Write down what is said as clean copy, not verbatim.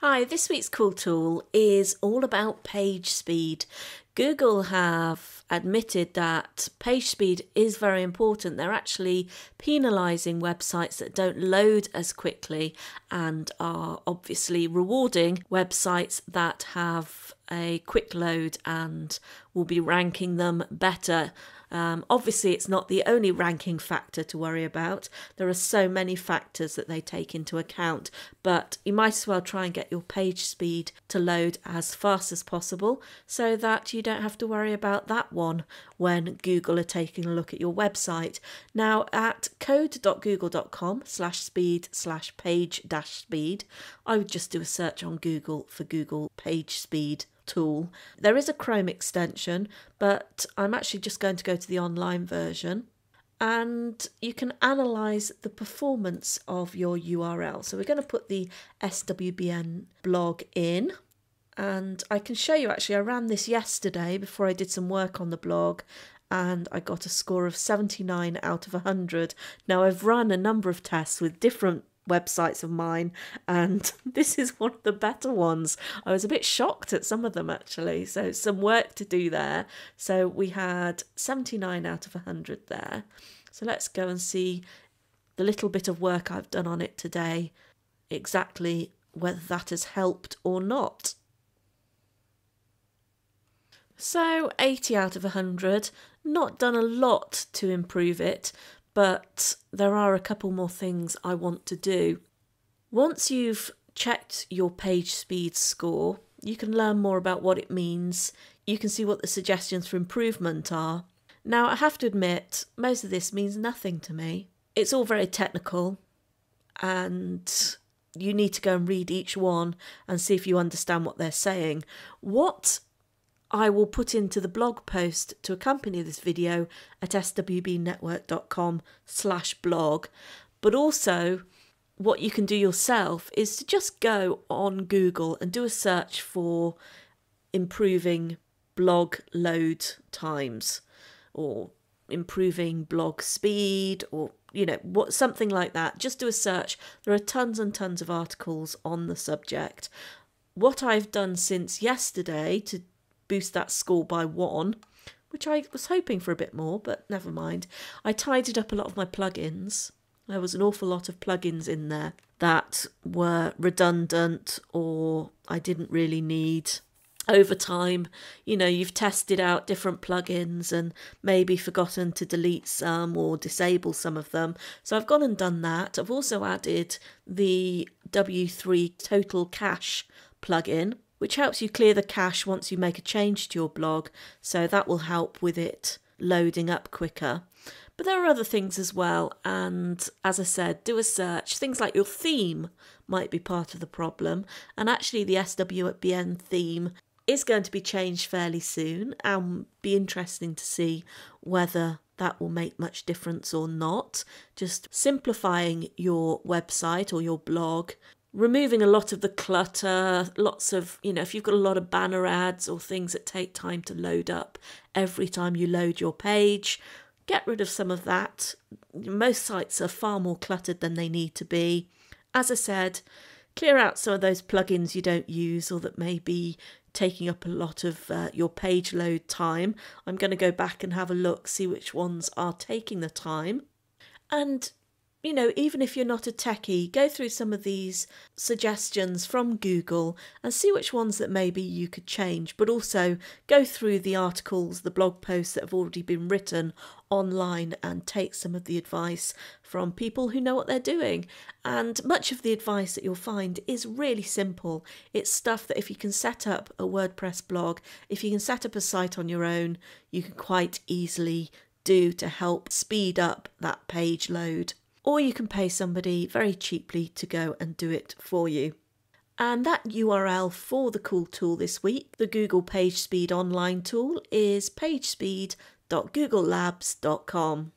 Hi, this week's Cool Tool is all about page speed. Google have admitted that page speed is very important. They're actually penalising websites that don't load as quickly and are obviously rewarding websites that have a quick load and will be ranking them better. Obviously, it's not the only ranking factor to worry about. There are so many factors that they take into account, but you might as well try and get your page speed to load as fast as possible so that you don't have to worry about that one when Google are taking a look at your website. Now, at code.google.com/speed/page-speed, I would just do a search on Google for Google Page Speed tool. There is a Chrome extension, but I'm actually just going to go to the online version, and you can analyze the performance of your URL. So we're going to put the SWBN blog in, and I can show you actually I ran this yesterday before I did some work on the blog, and I got a score of 79 out of 100. Now, I've run a number of tests with different websites of mine, and this is one of the better ones. I was a bit shocked at some of them actually, so some work to do there. So we had 79 out of 100 there. So let's go and see the little bit of work I've done on it today, exactly whether that has helped or not. So 80 out of 100, not done a lot to improve it, but there are a couple more things I want to do. Once you've checked your page speed score, you can learn more about what it means. You can see what the suggestions for improvement are. Now, I have to admit, most of this means nothing to me. It's all very technical, and you need to go and read each one and see if you understand what they're saying. What I will put into the blog post to accompany this video at swbnetwork.com/blog. But also, what you can do yourself is to just go on Google and do a search for improving blog load times or improving blog speed, or something like that. Just do a search. There are tons and tons of articles on the subject. What I've done since yesterday to boost that score by 1, which I was hoping for a bit more, but never mind. I tidied up a lot of my plugins. There was an awful lot of plugins in there that were redundant or I didn't really need. Over time, you've tested out different plugins and maybe forgotten to delete some or disable some of them. So I've gone and done that. I've also added the W3 Total Cache plugin, which helps you clear the cache once you make a change to your blog, so that will help with it loading up quicker. But there are other things as well, and as I said, do a search. Things like your theme might be part of the problem, and actually the SWBN theme is going to be changed fairly soon, and be interesting to see whether that will make much difference or not. Just simplifying your website or your blog, removing a lot of the clutter, lots of, if you've got a lot of banner ads or things that take time to load up every time you load your page, get rid of some of that. Most sites are far more cluttered than they need to be. As I said, clear out some of those plugins you don't use or that may be taking up a lot of your page load time. I'm going to go back and have a look, see which ones are taking the time. And even if you're not a techie, go through some of these suggestions from Google and see which ones that maybe you could change, but also go through the articles, the blog posts that have already been written online and take some of the advice from people who know what they're doing. And much of the advice that you'll find is really simple. It's stuff that if you can set up a WordPress blog, if you can set up a site on your own, you can quite easily do to help speed up that page load. Or you can pay somebody very cheaply to go and do it for you. And that URL for the cool tool this week, the Google PageSpeed online tool, is pagespeed.googlelabs.com.